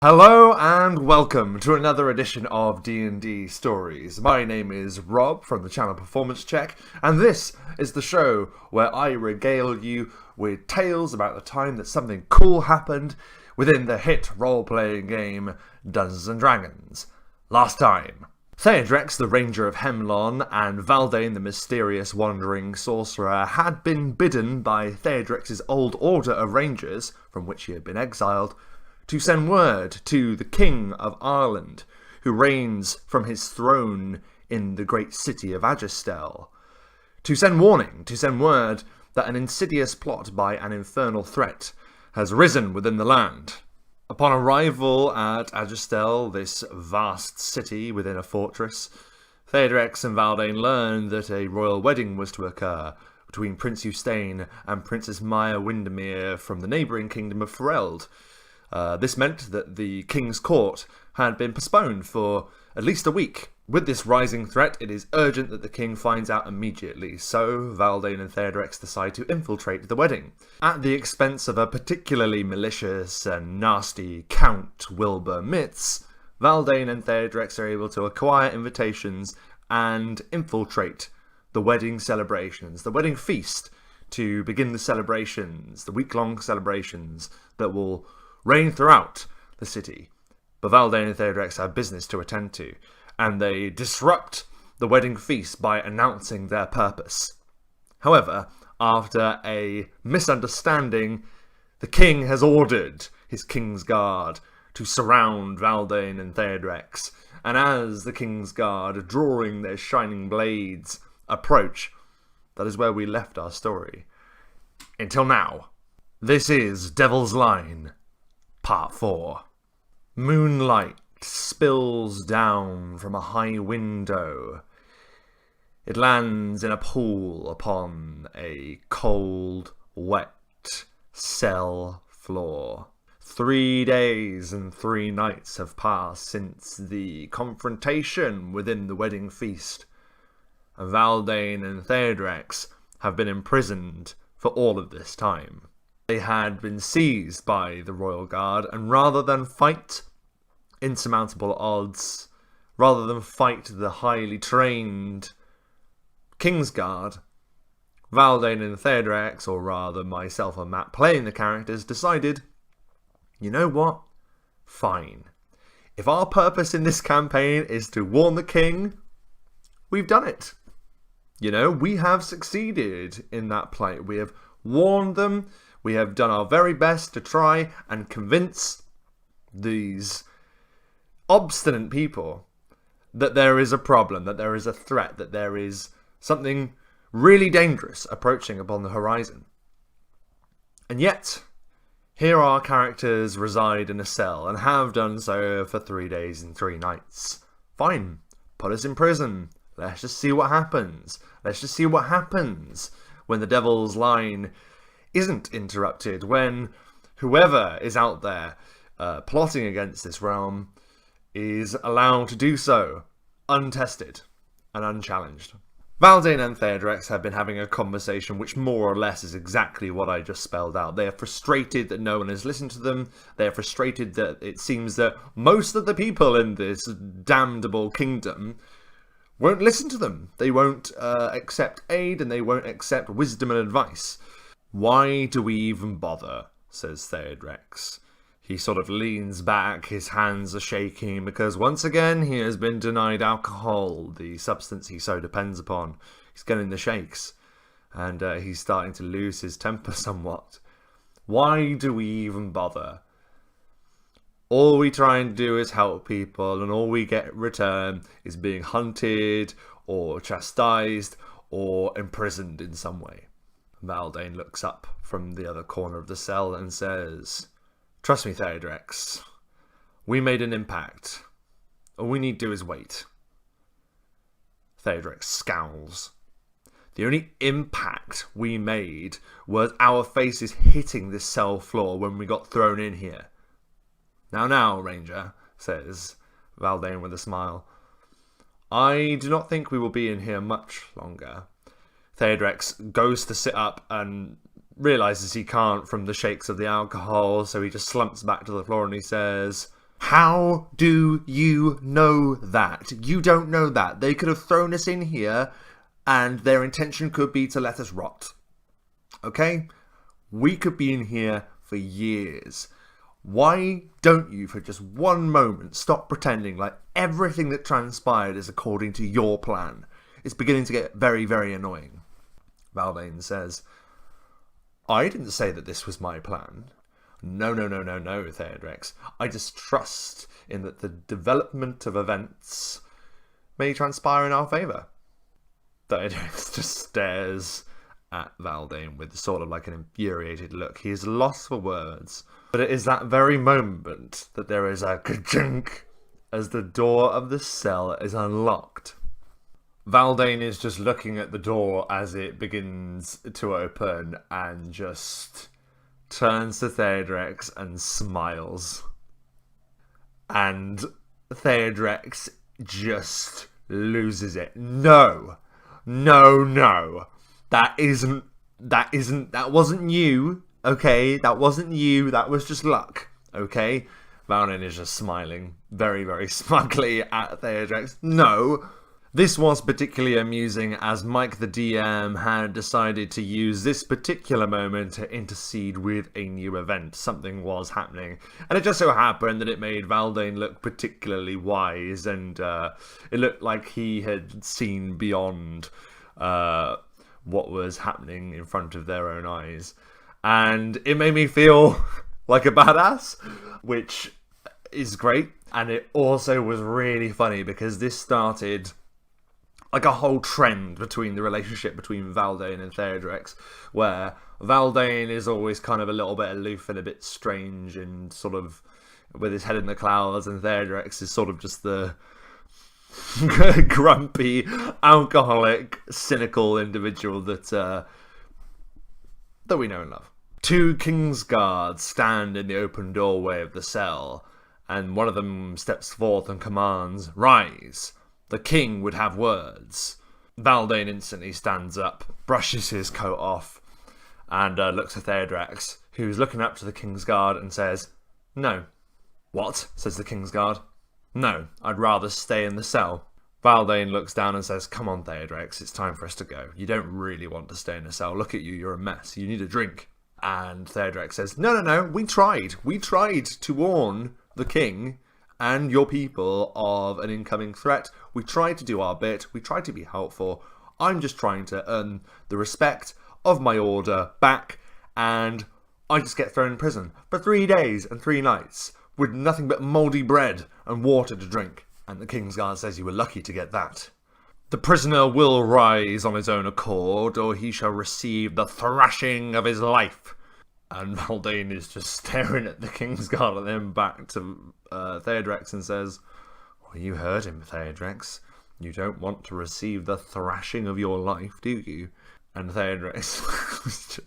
Hello and welcome to another edition of D&D Stories. My name is Rob from the channel Performance Check, and this is the show where I regale you with tales about the time that something cool happened within the hit role-playing game Dungeons & Dragons. Last time, Theodrex, the Ranger of Hemlon, and Valdane, the mysterious wandering sorcerer, had been bidden by Theodrex's old order of rangers, from which he had been exiled, to send word to the King of Ireland, who reigns from his throne in the great city of Agistel, to send word that an insidious plot by an infernal threat has risen within the land. Upon arrival at Agistel, this vast city within a fortress, Theodrex and Valdane learned that a royal wedding was to occur between Prince Eustaine and Princess Maya Windermere from the neighbouring kingdom of Fereld. This meant that the King's Court had been postponed for at least a week. With this rising threat, it is urgent that the King finds out immediately, so Valdane and Theodrex decide to infiltrate the wedding. At the expense of a particularly malicious and nasty Count Wilbur Mitz, Valdane and Theodrex are able to acquire invitations and infiltrate the wedding celebrations, the wedding feast, to begin the celebrations, the week-long celebrations that will reign throughout the city. But Valdane and Theodrex have business to attend to, and they disrupt the wedding feast by announcing their purpose. However, after a misunderstanding, the king has ordered his King's Guard to surround Valdane and Theodrex, and as the King's Guard, drawing their shining blades, approach, that is where we left our story. Until now, this is Devil's Line, Part 4. Moonlight spills down from a high window. It lands in a pool upon a cold, wet cell floor. 3 days and 3 nights have passed since the confrontation within the wedding feast, and Valdane and Theodrex have been imprisoned for all of this time. They had been seized by the Royal Guard, and rather than fight insurmountable odds, rather than fight the highly trained King's Guard, Valdane and Theodrex, or rather myself and Matt playing the characters, decided, you know what? Fine. If our purpose in this campaign is to warn the king, we've done it. You know, we have succeeded in that play. We have warned them. We have done our very best to try and convince these obstinate people that there is a problem, that there is a threat, that there is something really dangerous approaching upon the horizon. And yet, here our characters reside in a cell and have done so for 3 days and 3 nights. Fine, put us in prison. Let's just see what happens. Let's just see what happens when the Devil's Line isn't interrupted, when whoever is out there plotting against this realm is allowed to do so untested and unchallenged. Valdane and Theodrex have been having a conversation which more or less is exactly what I just spelled out. They are frustrated that no one has listened to them. They are frustrated that it seems that most of the people in this damnable kingdom won't listen to them. They won't accept aid, and they won't accept wisdom and advice. Why do we even bother? Says Theodrex. He sort of leans back, his hands are shaking, because once again he has been denied alcohol, the substance he so depends upon. He's getting the shakes, and he's starting to lose his temper somewhat. Why do we even bother? All we try and do is help people, and all we get in return is being hunted, or chastised, or imprisoned in some way. Valdane looks up from the other corner of the cell and says, trust me, Theodrex. We made an impact. All we need to do is wait. Theodrex scowls. The only impact we made was our faces hitting this cell floor when we got thrown in here. Now, Ranger, says Valdane with a smile. I do not think we will be in here much longer. Theodrex goes to sit up and realises he can't from the shakes of the alcohol, so he just slumps back to the floor and he says, How do you know that? You don't know that. They could have thrown us in here and their intention could be to let us rot. Okay? We could be in here for years. Why don't you, for just one moment, stop pretending like everything that transpired is according to your plan? It's beginning to get very, very annoying. Valdane says, I didn't say that this was my plan. No, Theodrex. I just trust in that the development of events may transpire in our favour. Theodrex just stares at Valdane with sort of like an infuriated look. He is lost for words. But it is that very moment that there is a ka-chink as the door of the cell is unlocked. Valdane is just looking at the door as it begins to open and just turns to Theodrex and smiles. And Theodrex just loses it. No. That wasn't you. Okay, that wasn't you. That was just luck. Okay? Valdane is just smiling very, very smugly at Theodrex. No. This was particularly amusing as Mike the DM had decided to use this particular moment to intercede with a new event. Something was happening. And it just so happened that it made Valdane look particularly wise, and it looked like he had seen beyond what was happening in front of their own eyes. And it made me feel like a badass, which is great. And it also was really funny because this started like a whole trend between the relationship between Valdane and Theodrex, where Valdane is always kind of a little bit aloof and a bit strange and sort of with his head in the clouds, and Theodrex is sort of just the grumpy, alcoholic, cynical individual that we know and love. Two King's Guards stand in the open doorway of the cell, and one of them steps forth and commands, "Rise! The king would have words." Valdane instantly stands up, brushes his coat off, and looks at Theodrex, who's looking up to the King's Guard and says, "No." "What?" says the King's Guard. "No, I'd rather stay in the cell." Valdane looks down and says, "Come on, Theodrex, it's time for us to go. You don't really want to stay in a cell. Look at you, you're a mess. You need a drink." And Theodrex says, No, we tried. We tried to warn the king and your people of an incoming threat. We tried to do our bit. We tried to be helpful. I'm just trying to earn the respect of my order back, and I just get thrown in prison for 3 days and 3 nights with nothing but mouldy bread and water to drink. And the King's Guard says you were lucky to get that. The prisoner will rise on his own accord, or he shall receive the thrashing of his life. And Valdane is just staring at the King's Guard and then back to Theodrex and says, "Well, you heard him, Theodrex. You don't want to receive the thrashing of your life, do you?" And Theodrex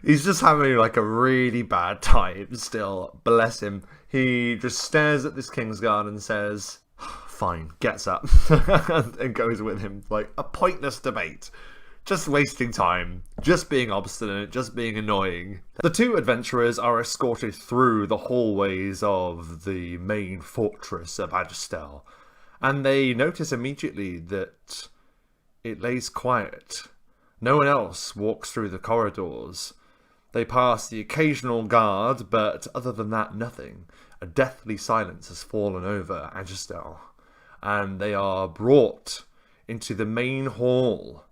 he's just having like a really bad time still. Bless him. He just stares at this King's Guard and says, "Fine," gets up and goes with him. Like a pointless debate. Just wasting time, just being obstinate, just being annoying. The two adventurers are escorted through the hallways of the main fortress of Agistel, and they notice immediately that it lays quiet. No one else walks through the corridors. They pass the occasional guard, but other than that, nothing. A deathly silence has fallen over Agistel, and they are brought into the main hall,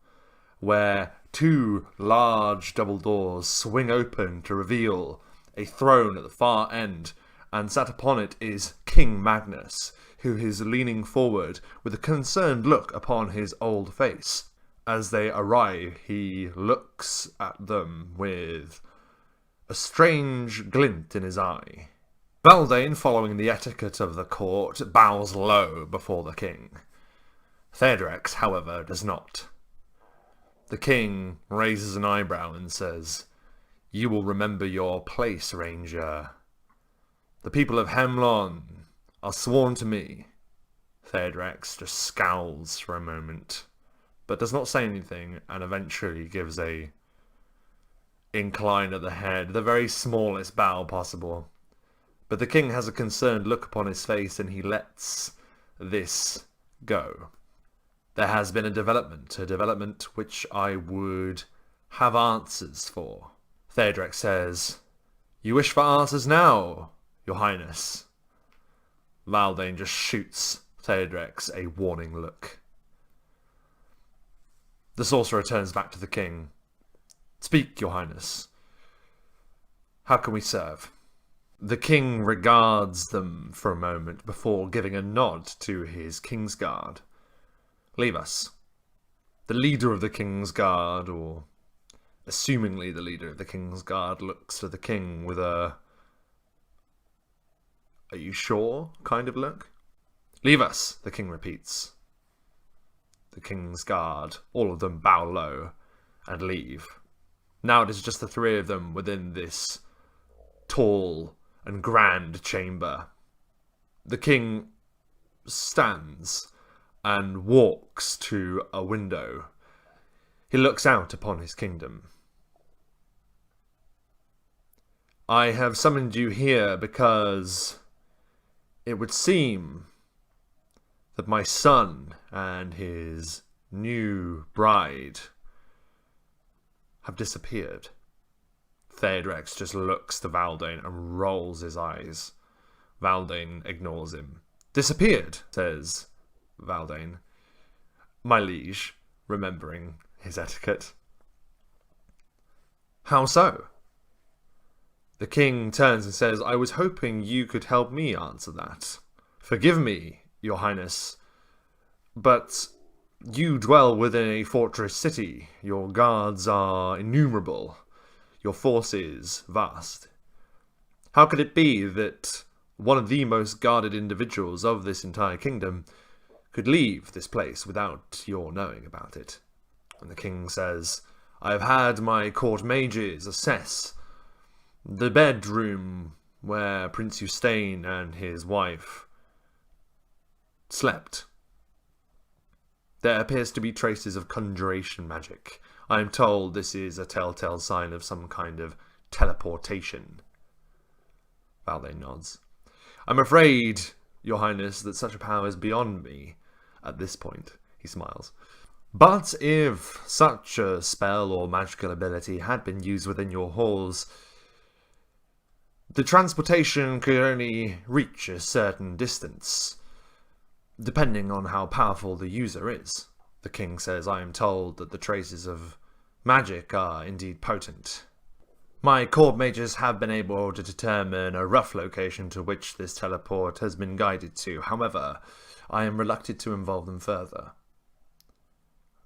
where 2 large double doors swing open to reveal a throne at the far end, and sat upon it is King Magnus, who is leaning forward with a concerned look upon his old face. As they arrive, he looks at them with a strange glint in his eye. Valdane, following the etiquette of the court, bows low before the king. Theodrex, however, does not. The king raises an eyebrow and says, "You will remember your place, Ranger. The people of Hemlon are sworn to me." Theodrex just scowls for a moment, but does not say anything, and eventually gives a incline of the head, the very smallest bow possible. But the king has a concerned look upon his face, and he lets this go. There has been a development which I would have answers for. Theodrex says, "You wish for answers now, your highness?" Valdane just shoots Theodrex a warning look. The sorcerer turns back to the king. "Speak, your highness. How can we serve?" The king regards them for a moment before giving a nod to his Kingsguard. "Leave us." The leader of the Kingsguard, or assumingly the leader of the Kingsguard, looks to the king with a "Are you sure?" kind of look. "Leave us," the king repeats. The Kingsguard, all of them, bow low and leave. Now it is just the three of them within this tall and grand chamber. The king stands and walks to a window. He looks out upon his kingdom. "I have summoned you here because it would seem that my son and his new bride have disappeared." Theodrex just looks to Valdane and rolls his eyes. Valdane ignores him. "Disappeared," says Valdane. "My liege," remembering his etiquette. "How so?" The king turns and says, "I was hoping you could help me answer that. Forgive me, your highness, but you dwell within a fortress city. Your guards are innumerable. Your force is vast. How could it be that one of the most guarded individuals of this entire kingdom could leave this place without your knowing about it?" And the king says, "I have had my court mages assess the bedroom where Prince Eustaine and his wife slept. There appears to be traces of conjuration magic. I am told this is a telltale sign of some kind of teleportation." Valdane nods. "I'm afraid, your highness, that such a power is beyond me at this point." He smiles. "But if such a spell or magical ability had been used within your halls, the transportation could only reach a certain distance, depending on how powerful the user is." The king says, "I am told that the traces of magic are indeed potent. My court mages have been able to determine a rough location to which this teleport has been guided to. However, I am reluctant to involve them further."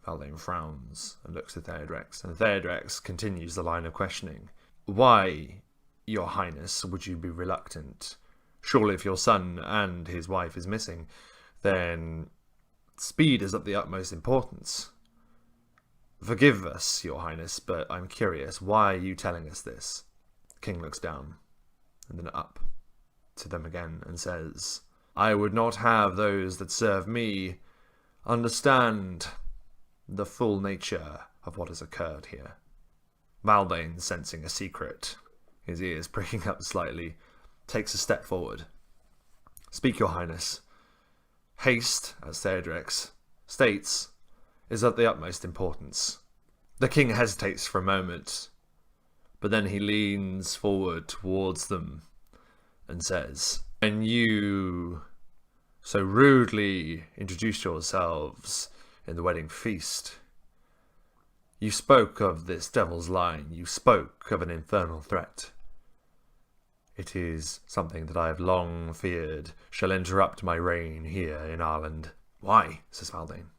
Valdane frowns and looks at Theodrex, and Theodrex continues the line of questioning. "Why, your highness, would you be reluctant? Surely if your son and his wife is missing, then speed is of the utmost importance. Forgive us, your highness, but I'm curious, why are you telling us this?" The king looks down, and then up to them again, and says, "I would not have those that serve me understand the full nature of what has occurred here." Valdane, sensing a secret, his ears pricking up slightly, takes a step forward. "Speak, your highness. Haste, as Theodrex states, is of the utmost importance." The king hesitates for a moment, but then he leans forward towards them and says, "When you so rudely introduced yourselves in the wedding feast, you spoke of this devil's line, you spoke of an infernal threat. It is something that I have long feared shall interrupt my reign here in Ireland." "Why?" says Valdane.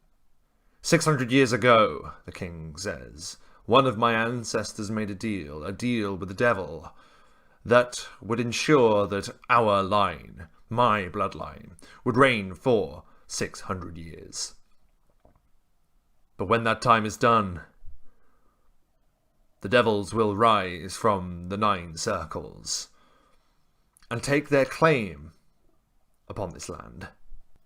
600 years ago, the king says, one of my ancestors made a deal with the devil, that would ensure that our line, my bloodline, would reign for 600 years. But when that time is done, the devils will rise from the 9 circles and take their claim upon this land.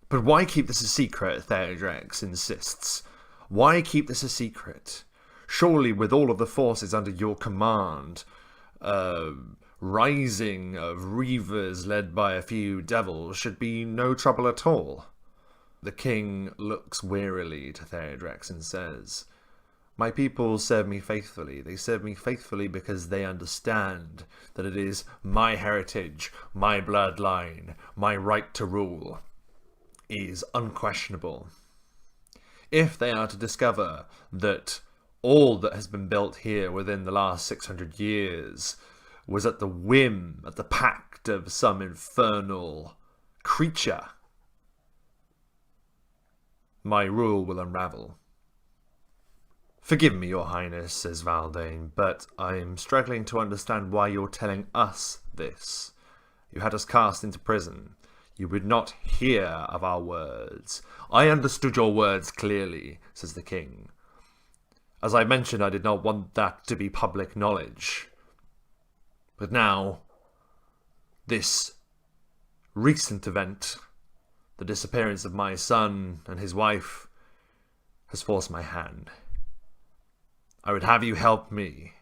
But why keep this a secret, Theodrex insists. Why keep this a secret? Surely with all of the forces under your command, rising of reavers led by a few devils should be no trouble at all. The king looks wearily to TheWriter and says, "My people serve me faithfully. They serve me faithfully because they understand that it is my heritage, my bloodline, my right to rule is unquestionable. If they are to discover that all that has been built here within the last 600 years was at the whim, at the pact of some infernal creature, my rule will unravel." "Forgive me, your highness," says Valdane, "but I'm struggling to understand why you're telling us this. You had us cast into prison. You would not hear of our words." "I understood your words clearly," says the king. "As I mentioned, I did not want that to be public knowledge. But now, this recent event, the disappearance of my son and his wife, has forced my hand. I would have you help me,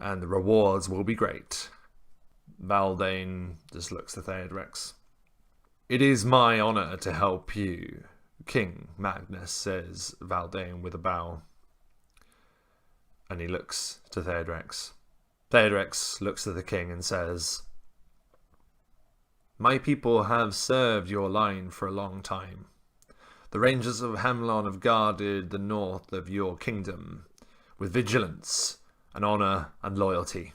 and the rewards will be great." Valdane just looks at TheWriter. "It is my honor to help you, King Magnus," says Valdane with a bow. And he looks to TheWriter. TheWriter looks at the king and says, "My people have served your line for a long time. The Rangers of Hemlon have guarded the north of your kingdom with vigilance and honor and loyalty.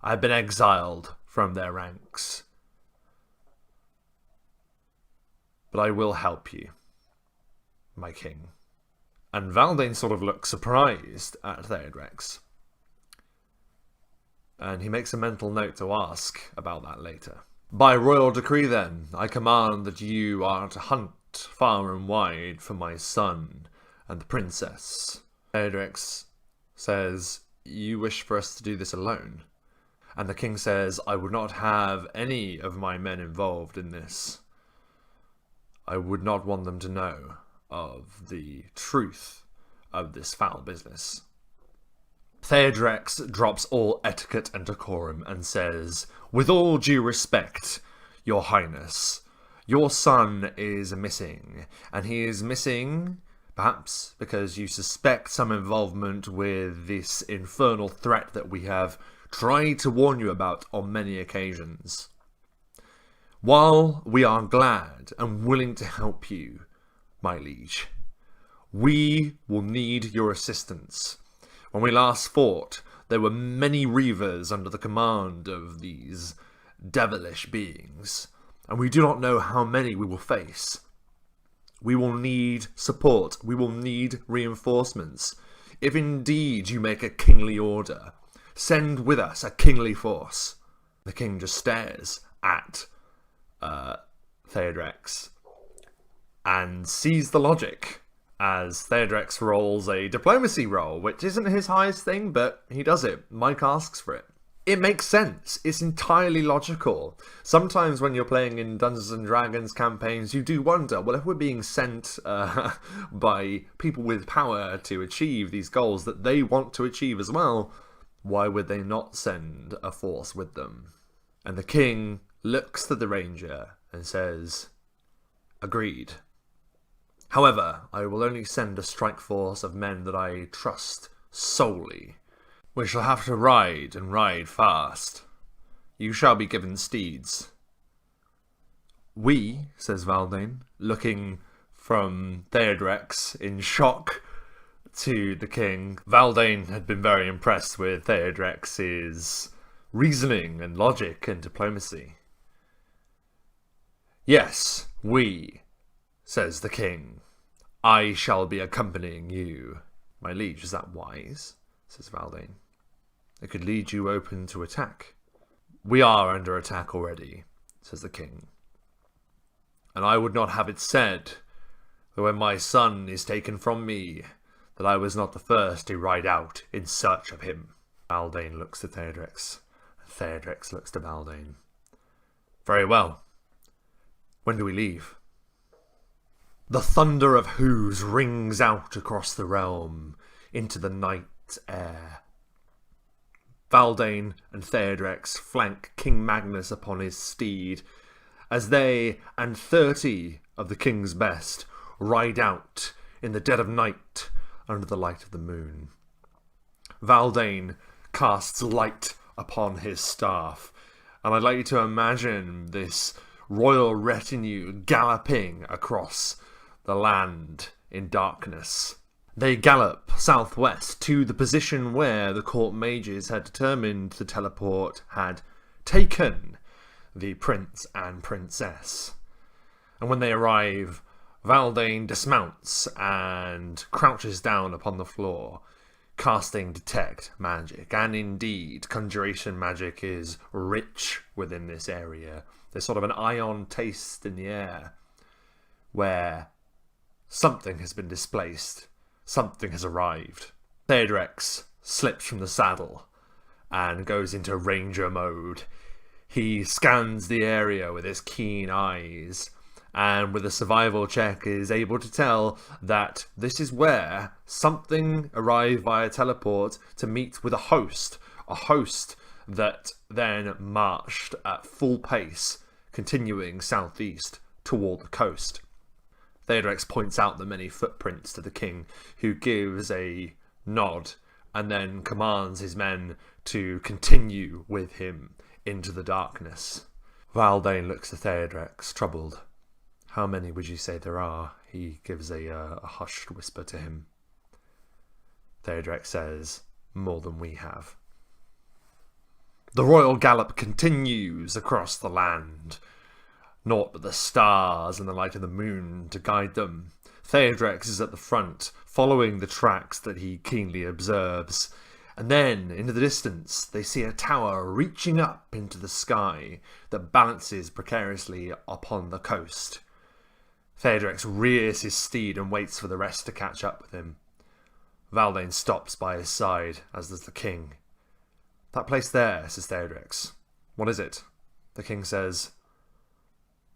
I have been exiled from their ranks, but I will help you, my king." And Valdane sort of looks surprised at TheWriter. And he makes a mental note to ask about that later. "By royal decree, then, I command that you are to hunt far and wide for my son and the princess." TheWriter says, "You wish for us to do this alone?" And the king says, "I would not have any of my men involved in this. I would not want them to know of the truth of this foul business." TheWriter drops all etiquette and decorum and says, "With all due respect, your highness, your son is missing, and he is missing perhaps because you suspect some involvement with this infernal threat that we have tried to warn you about on many occasions. While we are glad and willing to help you, my liege, we will need your assistance. When we last fought, there were many reavers under the command of these devilish beings, and we do not know how many we will face. We will need support. We will need reinforcements. If indeed you make a kingly order, send with us a kingly force." The king just stares at TheWriter and sees the logic as TheWriter rolls a diplomacy roll, which isn't his highest thing, but he does it. Mike asks for it. It makes sense. It's entirely logical. Sometimes when you're playing in Dungeons and Dragons campaigns, you do wonder, well, if we're being sent by people with power to achieve these goals that they want to achieve as well, why would they not send a force with them? And the king looks to the ranger and says, "Agreed. However, I will only send a strike force of men that I trust solely. We shall have to ride, and ride fast. You shall be given steeds." "We," says Valdane, looking from TheWriter in shock to the king. Valdane had been very impressed with TheWriter's reasoning and logic and diplomacy. "Yes, we," says the king. "I shall be accompanying you." "My liege, is that wise?" says Valdane. "It could lead you open to attack." "We are under attack already," says the king. "And I would not have it said that when my son is taken from me, that I was not the first to ride out in search of him." Valdane looks to TheWriter, and TheWriter looks to Valdane. "Very well. When do we leave?" The thunder of hooves rings out across the realm into the night air. Valdane and Theodrex flank King Magnus upon his steed, as they and 30 of the king's best ride out in the dead of night under the light of the moon. Valdane casts light upon his staff, and I'd like you to imagine this royal retinue galloping across the land in darkness. They gallop southwest to the position where the court mages had determined the teleport had taken the prince and princess. And when they arrive, Valdane dismounts and crouches down upon the floor, casting Detect Magic. And indeed, Conjuration Magic is rich within this area. There's sort of an ion taste in the air where something has been displaced. Something has arrived. Theodrex slips from the saddle and goes into ranger mode. He scans the area with his keen eyes, and with a survival check is able to tell that this is where something arrived via teleport to meet with a host that then marched at full pace, continuing southeast toward the coast. Theodrex points out the many footprints to the king, who gives a nod and then commands his men to continue with him into the darkness. Valdane looks at Theodrex, troubled. "How many would you say there are?" He gives a hushed whisper to him. Theodrex says, "More than we have." The royal gallop continues across the land. Naught but the stars and the light of the moon to guide them. Theodrex is at the front, following the tracks that he keenly observes. And then, into the distance, they see a tower reaching up into the sky that balances precariously upon the coast. Theodrex rears his steed and waits for the rest to catch up with him. Valdane stops by his side, as does the king. "That place there," says Theodrex. "What is it?" The king says,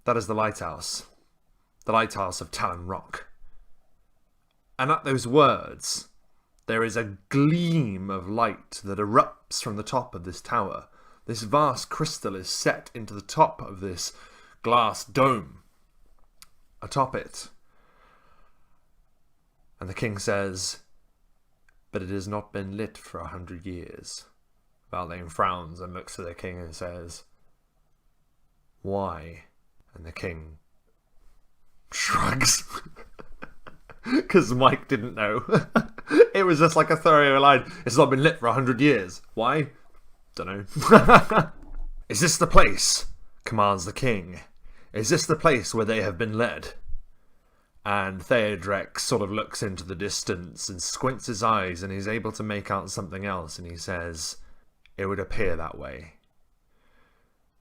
"That is the Lighthouse. The Lighthouse of Talon Rock." And at those words, there is a gleam of light that erupts from the top of this tower. This vast crystal is set into the top of this glass dome. Atop it. And the king says, "But it has not been lit for 100 years. Valdane frowns and looks to the king and says, "Why?" And the king shrugs. Because Mike didn't know. It was just like a throwaway line. "It's not been lit for 100 years. Why? Dunno." "Is this the place?" commands the king. "Is this the place where they have been led?" And Theodrex sort of looks into the distance and squints his eyes, and he's able to make out something else, and he says, "It would appear that way."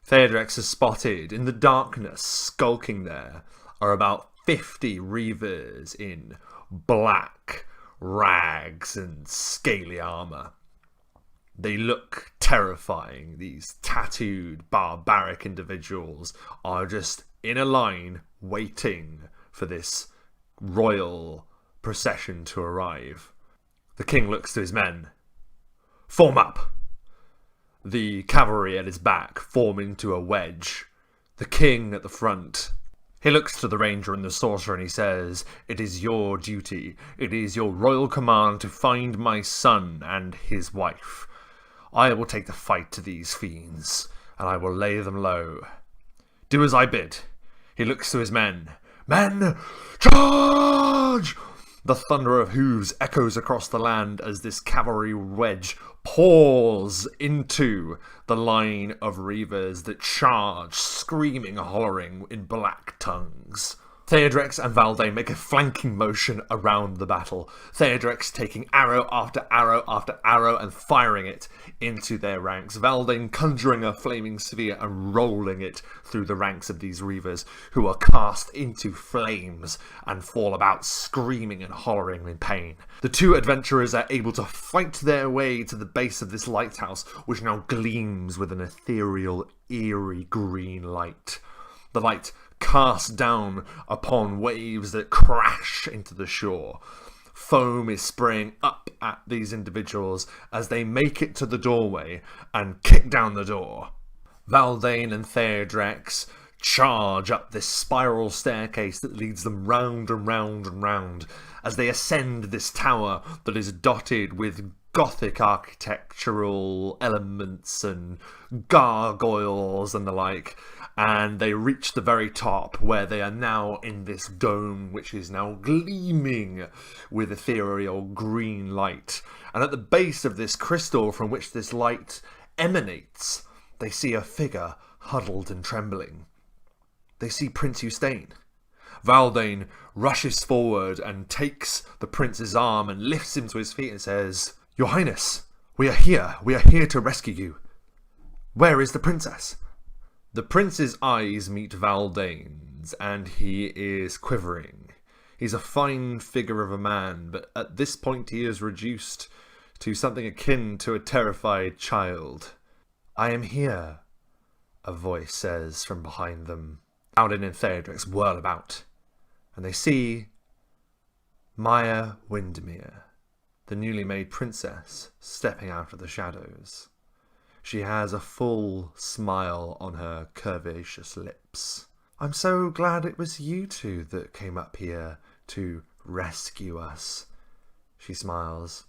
Theodrex has spotted, in the darkness, skulking there, are about 50 reavers in black rags and scaly armour. They look terrifying. These tattooed, barbaric individuals are just in a line waiting for this royal procession to arrive. The king looks to his men. "Form up!" The cavalry at his back form into a wedge. The king at the front. He looks to the ranger and the sorcerer and he says, "It is your duty. It is your royal command to find my son and his wife. I will take the fight to these fiends, and I will lay them low. Do as I bid." He looks to his men. "Men, charge!" The thunder of hooves echoes across the land as this cavalry wedge pours into the line of reavers that charge, screaming, hollering in black tongues. Theodrex and Valdane make a flanking motion around the battle. Theodrex taking arrow after arrow after arrow and firing it into their ranks. Valdane conjuring a flaming sphere and rolling it through the ranks of these reavers, who are cast into flames and fall about screaming and hollering in pain. The two adventurers are able to fight their way to the base of this lighthouse, which now gleams with an ethereal, eerie green light. The light cast down upon waves that crash into the shore. Foam is spraying up at these individuals as they make it to the doorway and kick down the door. Valdane and Theodrex charge up this spiral staircase that leads them round and round and round as they ascend this tower that is dotted with Gothic architectural elements and gargoyles and the like, and they reach the very top where they are now in this dome which is now gleaming with ethereal green light. And at the base of this crystal from which this light emanates, they see a figure huddled and trembling. They see Prince Eustaine. Valdane rushes forward and takes the prince's arm and lifts him to his feet and says, "Your Highness, we are here to rescue you. Where is the princess?" The prince's eyes meet Valdane's, and he is quivering. He's a fine figure of a man, but at this point he is reduced to something akin to a terrified child. "I am here," a voice says from behind them. Valdane and Theodrex whirl about, and they see Maya Windermere, the newly made princess, stepping out of the shadows. She has a full smile on her curvaceous lips. "I'm so glad it was you two that came up here to rescue us," she smiles.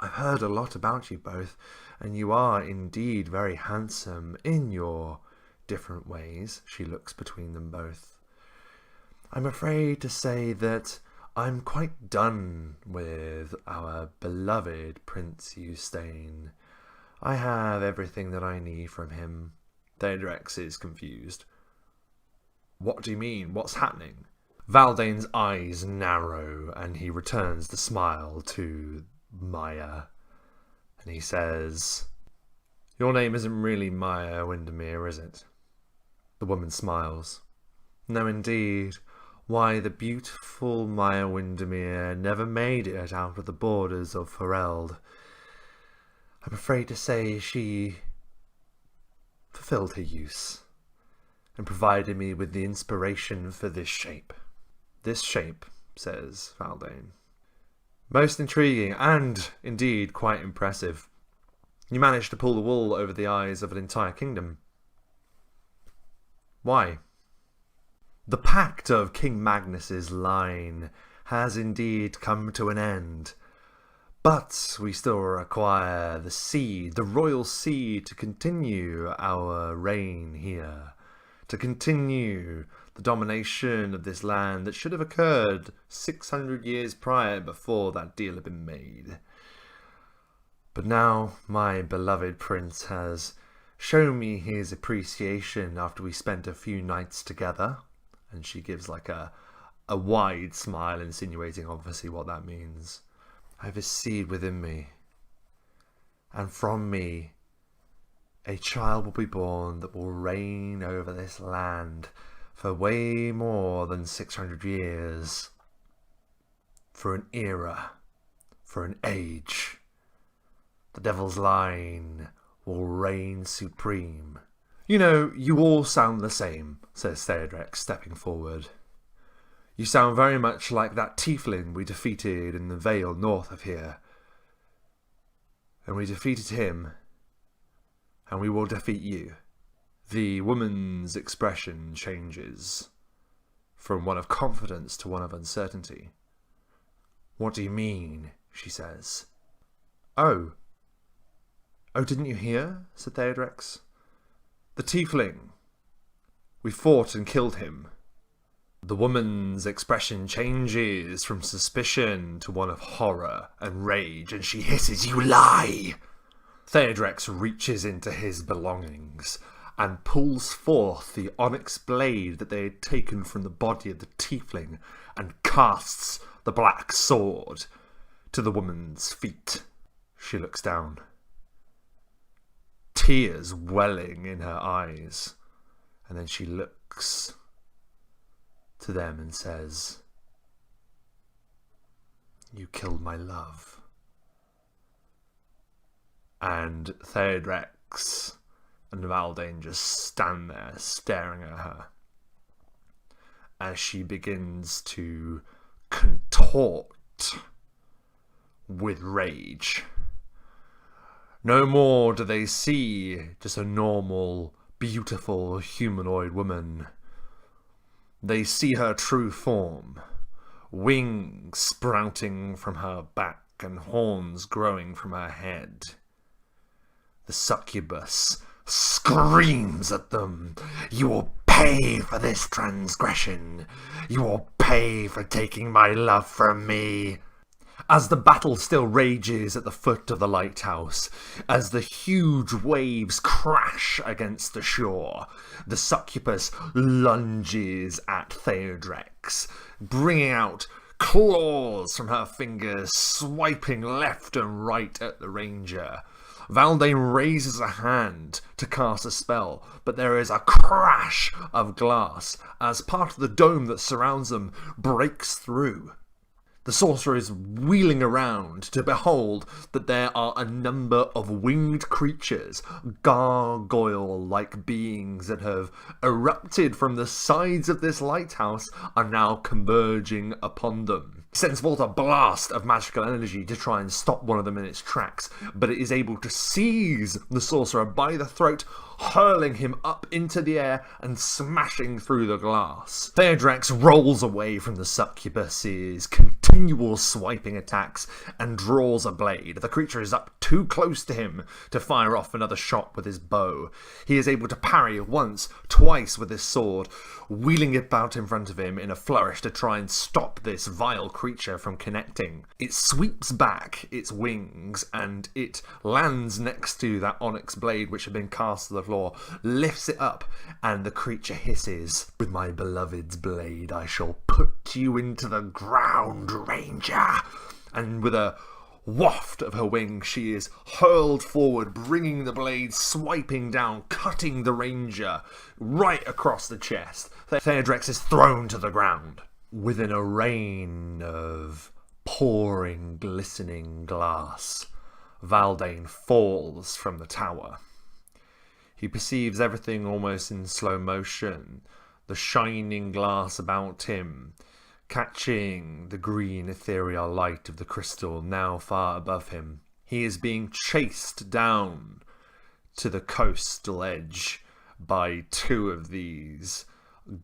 "I've heard a lot about you both, and you are indeed very handsome in your different ways." She looks between them both. "I'm afraid to say that I'm quite done with our beloved Prince Eustaine. I have everything that I need from him." Theodrex is confused. "What do you mean? What's happening?" Valdane's eyes narrow, and he returns the smile to Maya, and he says, "Your name isn't really Maya Windermere, is it?" The woman smiles. "No, indeed. Why, the beautiful Maya Windermere never made it out of the borders of Fereld. I'm afraid to say she fulfilled her use and provided me with the inspiration for this shape." "This shape," says Valdane. "Most intriguing and, indeed, quite impressive. You managed to pull the wool over the eyes of an entire kingdom. Why?" "The pact of King Magnus's line has indeed come to an end, but we still require the seed, the royal seed, to continue our reign here, to continue the domination of this land that should have occurred 600 years prior before that deal had been made. But now my beloved prince has shown me his appreciation after we spent a few nights together." And she gives like a wide smile, insinuating obviously what that means. "I have a seed within me, and from me a child will be born that will reign over this land for way more than 600 years. For an era, for an age. The devil's line will reign supreme." "You know, you all sound the same," says Theodrex, stepping forward. "You sound very much like that tiefling we defeated in the vale north of here. And we defeated him, and we will defeat you." The woman's expression changes from one of confidence to one of uncertainty. "What do you mean?" she says. Oh, didn't you hear?" said Theodrex. "The tiefling. We fought and killed him." The woman's expression changes from suspicion to one of horror and rage, and she hisses, "You lie!" Theodrex reaches into his belongings and pulls forth the onyx blade that they had taken from the body of the tiefling and casts the black sword to the woman's feet. She looks down, tears welling in her eyes, and then she looks to them and says, "You killed my love." And Theodrex and Valdane just stand there staring at her. as she begins to contort with rage. No more do they see just a normal, beautiful humanoid woman. They see her true form, wings sprouting from her back and horns growing from her head. The succubus screams at them. "You will pay for this transgression. You will pay for taking my love from me." As the battle still rages at the foot of the lighthouse, as the huge waves crash against the shore, the succubus lunges at Theodrex, bringing out claws from her fingers, swiping left and right at the ranger. Valdane raises a hand to cast a spell, but there is a crash of glass as part of the dome that surrounds them breaks through. The sorcerer is wheeling around to behold that there are a number of winged creatures, gargoyle-like beings that have erupted from the sides of this lighthouse are now converging upon them. It sends forth a blast of magical energy to try and stop one of them in its tracks, but it is able to seize the sorcerer by the throat, hurling him up into the air and smashing through the glass. Theodrex rolls away from the succubus's continual swiping attacks and draws a blade. The creature is up too close to him to fire off another shot with his bow. He is able to parry once, twice with his sword, wheeling it about in front of him in a flourish to try and stop this vile creature from connecting. It sweeps back its wings and it lands next to that onyx blade which had been cast to the floor, lifts it up, and the creature hisses, "With my beloved's blade I shall put you into the ground, Ranger." And with a waft of her wings, she is hurled forward, bringing the blade swiping down, cutting the Ranger right across the chest. Theodrex is thrown to the ground. Within a rain of pouring, glistening glass, Valdane falls from the tower. He perceives everything almost in slow motion, the shining glass about him, catching the green ethereal light of the crystal now far above him. He is being chased down to the coastal edge by two of these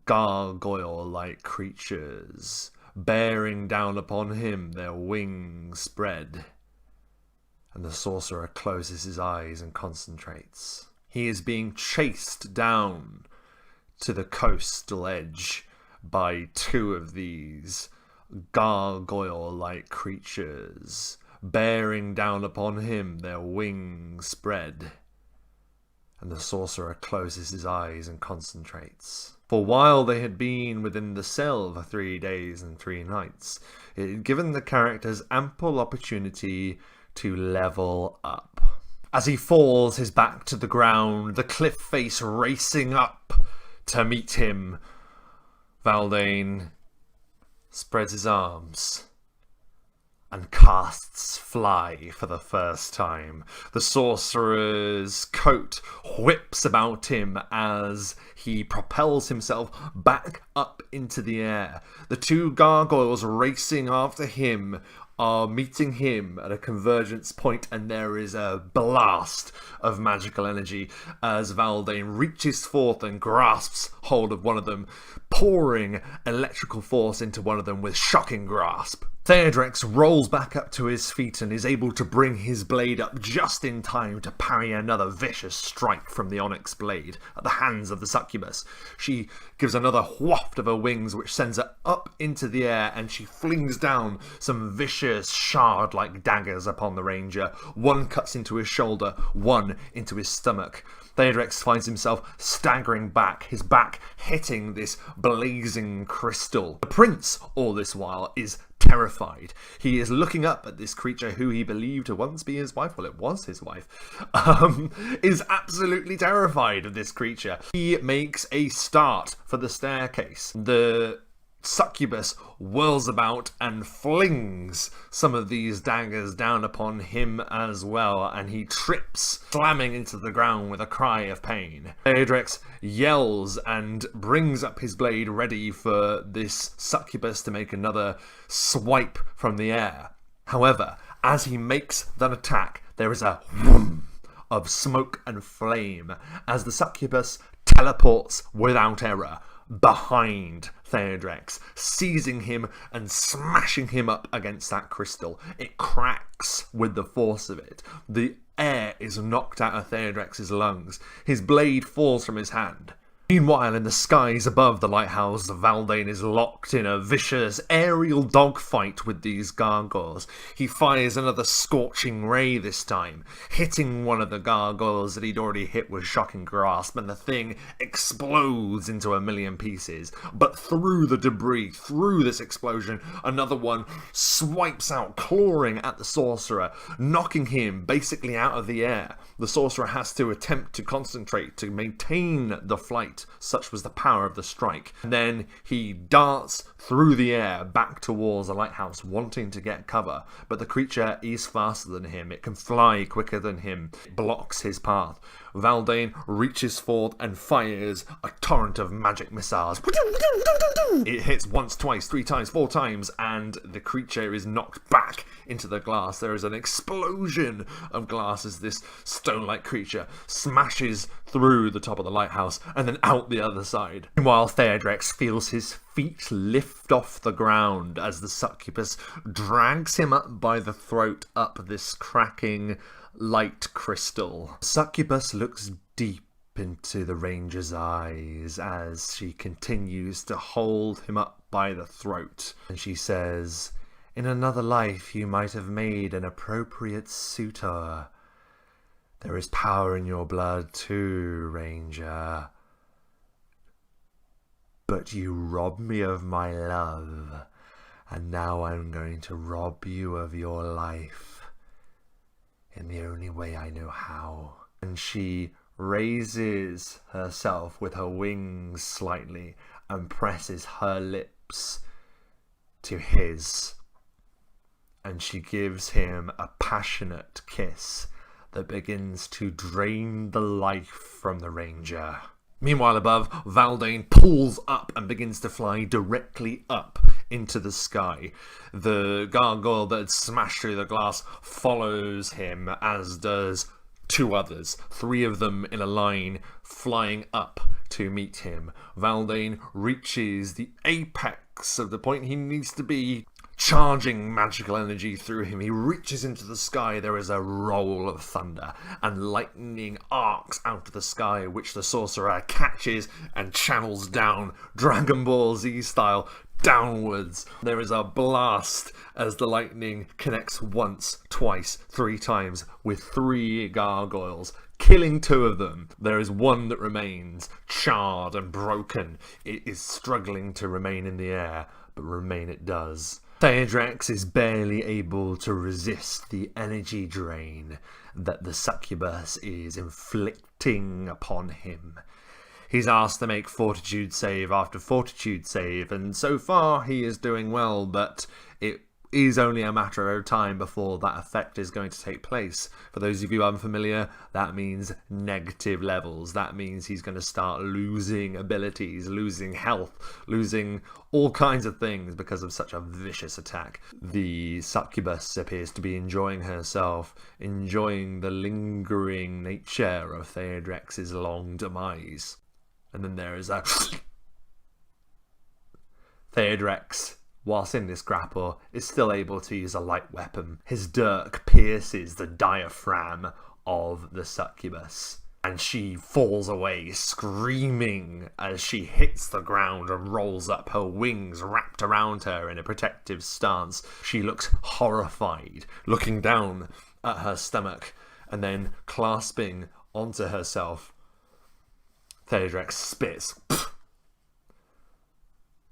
gargoyle-like creatures, bearing down upon him, their wings spread. And the sorcerer closes his eyes and concentrates. He is being chased down to the coastal edge by two of these gargoyle-like creatures, bearing down upon him, their wings spread. And the sorcerer closes his eyes and concentrates. For while they had been within the cell for 3 days and 3 nights, it had given the characters ample opportunity to level up. As he falls, his back to the ground, the cliff face racing up to meet him, Valdane spreads his arms and casts Fly for the first time. The sorcerer's coat whips about him as he propels himself back up into the air. The two gargoyles racing after him are meeting him at a convergence point, and there is a blast of magical energy as Valdane reaches forth and grasps hold of one of them, pouring electrical force into one of them with shocking grasp. Theodrex rolls back up to his feet and is able to bring his blade up just in time to parry another vicious strike from the onyx blade at the hands of the succubus. She gives another waft of her wings which sends her up into the air, and she flings down some vicious shard-like daggers upon the Ranger. One cuts into his shoulder, one into his stomach. Theodrex finds himself staggering back, his back hitting this blazing crystal. The prince, all this while, is terrified. He is looking up at this creature who he believed to once be his wife. Well, it was his wife. Is absolutely terrified of this creature. He makes a start for the staircase. The succubus whirls about and flings some of these daggers down upon him as well, and he trips, slamming into the ground with a cry of pain. Theodrex yells and brings up his blade ready for this succubus to make another swipe from the air. However, as he makes that attack, there is a whoom of smoke and flame as the succubus teleports without error behind Theodrex, seizing him and smashing him up against that crystal. It cracks with the force of it. The air is knocked out of Theodrex's lungs. His blade falls from his hand. Meanwhile, in the skies above the lighthouse, Valdane is locked in a vicious aerial dogfight with these gargoyles. He fires another scorching ray this time, hitting one of the gargoyles that he'd already hit with shocking grasp, and the thing explodes into a million pieces. But through the debris, through this explosion, another one swipes out, clawing at the sorcerer, knocking him basically out of the air. The sorcerer has to attempt to concentrate to maintain the flight. Such was the power of the strike. And then he darts through the air back towards the lighthouse, wanting to get cover. But the creature is faster than him. It can fly quicker than him. It blocks his path. Valdane reaches forth and fires a torrent of magic missiles. It hits once, twice, 3 times, 4 times, and the creature is knocked back into the glass. There is an explosion of glass as this stone-like creature smashes through the top of the lighthouse and then out the other side. Meanwhile, Theodrex feels his feet lift off the ground as the succubus drags him up by the throat up this cracking light crystal. Succubus looks deep into the ranger's eyes as she continues to hold him up by the throat, and she says, "In another life you might have made an appropriate suitor. There is power in your blood too, Ranger. But you robbed me of my love, and now I'm going to rob you of your life in the only way I know how." And she raises herself with her wings slightly and presses her lips to his. And she gives him a passionate kiss that begins to drain the life from the Ranger. Meanwhile above, Valdane pulls up and begins to fly directly up into the sky. The gargoyle that had smashed through the glass follows him, as does 2 others, 3 of them in a line flying up to meet him. Valdane reaches the apex of the point he needs to be, charging magical energy through him. He reaches into the sky. There is a roll of thunder, and lightning arcs out of the sky, which the sorcerer catches and channels down, Dragon Ball Z style, downwards. There is a blast as the lightning connects once, twice, 3 times with 3 gargoyles, killing 2 of them. There is 1 that remains, charred and broken. It is struggling to remain in the air, but remain it does. Theodrex is barely able to resist the energy drain that the succubus is inflicting upon him. He's asked to make fortitude save after fortitude save, and so far he is doing well, but it is only a matter of time before that effect is going to take place. For those of you unfamiliar, that means negative levels. That means he's going to start losing abilities, losing health, losing all kinds of things because of such a vicious attack. The succubus appears to be enjoying herself, enjoying the lingering nature of Theodrex's long demise. And then there is a Theodrex, whilst in this grapple, is still able to use a light weapon. His dirk pierces the diaphragm of the succubus, and she falls away screaming as she hits the ground and rolls up, her wings wrapped around her in a protective stance. She looks horrified, looking down at her stomach and then clasping onto herself. Theodrex spits.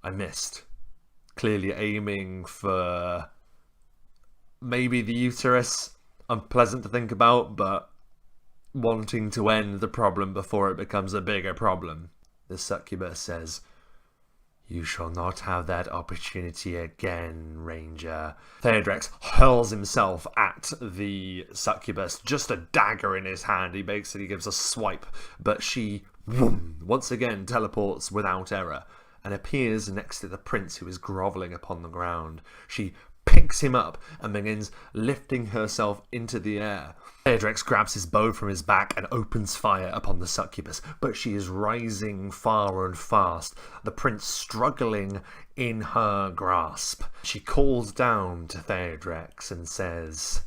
I missed. Clearly aiming for maybe the uterus. Unpleasant to think about, but wanting to end the problem before it becomes a bigger problem. The succubus says, You shall not have that opportunity again, Ranger. Theodrex hurls himself at the succubus, just a dagger in his hand. He basically gives a swipe, but she, once again, teleports without error and appears next to the prince who is grovelling upon the ground. She picks him up and begins lifting herself into the air. Theodrex grabs his bow from his back and opens fire upon the succubus, but she is rising far and fast, the prince struggling in her grasp. She calls down to Theodrex and says,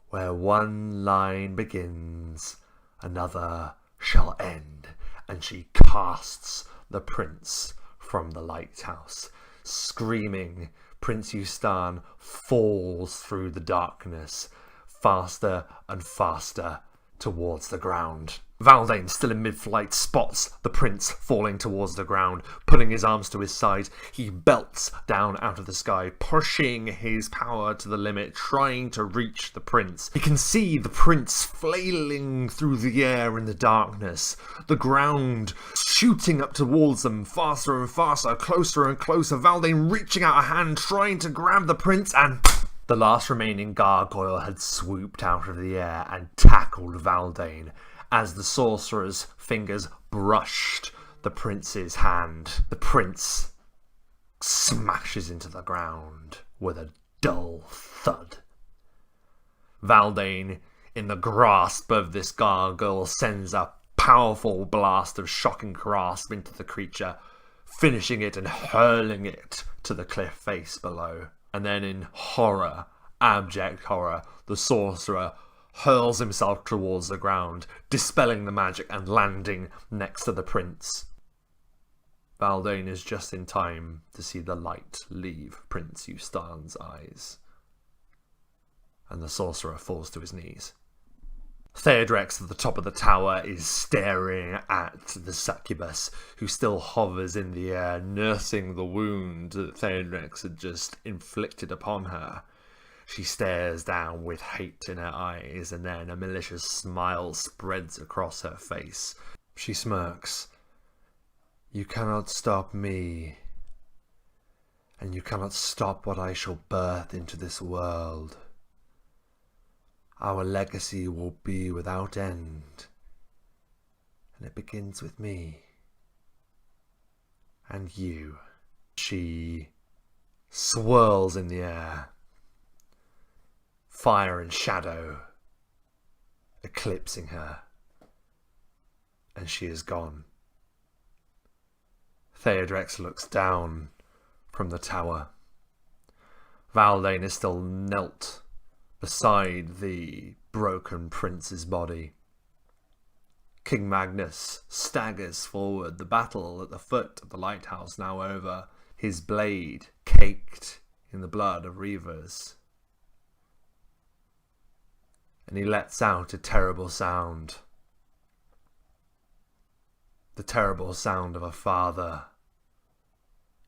"Where one line begins, another shall end," and she casts the prince from the lighthouse. Screaming, Prince Eustan falls through the darkness, faster and faster towards the ground. Valdane, still in mid-flight, spots the prince falling towards the ground. Putting his arms to his side, he belts down out of the sky, pushing his power to the limit, trying to reach the prince. He can see the prince flailing through the air in the darkness, the ground shooting up towards them, faster and faster, closer and closer. Valdane reaching out a hand, trying to grab the prince, and the last remaining gargoyle had swooped out of the air and tackled Valdane as the sorcerer's fingers brushed the prince's hand. The prince smashes into the ground with a dull thud. Valdane, in the grasp of this gargoyle, sends a powerful blast of shocking grasp into the creature, finishing it and hurling it to the cliff face below. And then in horror, abject horror, the sorcerer hurls himself towards the ground, dispelling the magic and landing next to the prince. Valdane is just in time to see the light leave Prince Eustan's eyes, and the sorcerer falls to his knees. Theodrex at the top of the tower is staring at the succubus, who still hovers in the air, nursing the wound that Theodrex had just inflicted upon her. She stares down with hate in her eyes, and then a malicious smile spreads across her face. She smirks. "You cannot stop me, and you cannot stop what I shall birth into this world. Our legacy will be without end, and it begins with me and you." She swirls in the air, fire and shadow eclipsing her, and she is gone. Theodrex looks down from the tower. Valdane is still knelt beside the broken prince's body. King Magnus staggers forward, the battle at the foot of the lighthouse now over, his blade caked in the blood of reavers. And he lets out a terrible sound. The terrible sound of a father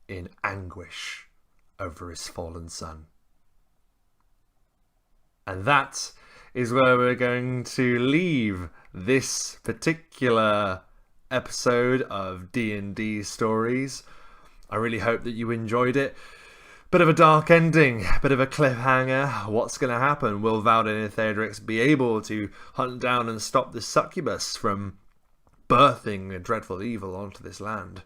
in anguish over his fallen son. And that is where we're going to leave this particular episode of D&D Stories. I really hope that you enjoyed it. Bit of a dark ending, bit of a cliffhanger. What's going to happen? Will Valdane and Theodrex be able to hunt down and stop this succubus from birthing a dreadful evil onto this land?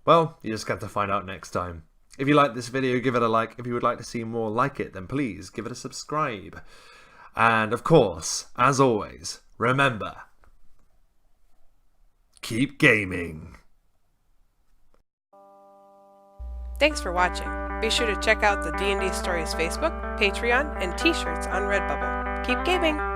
Well, you just got to find out next time. If you like this video, give it a like. If you would like to see more like it, then please give it a subscribe. And of course, as always, remember, keep gaming. Thanks for watching. Be sure to check out the D&D Stories Facebook, Patreon, and t-shirts on Redbubble. Keep gaming!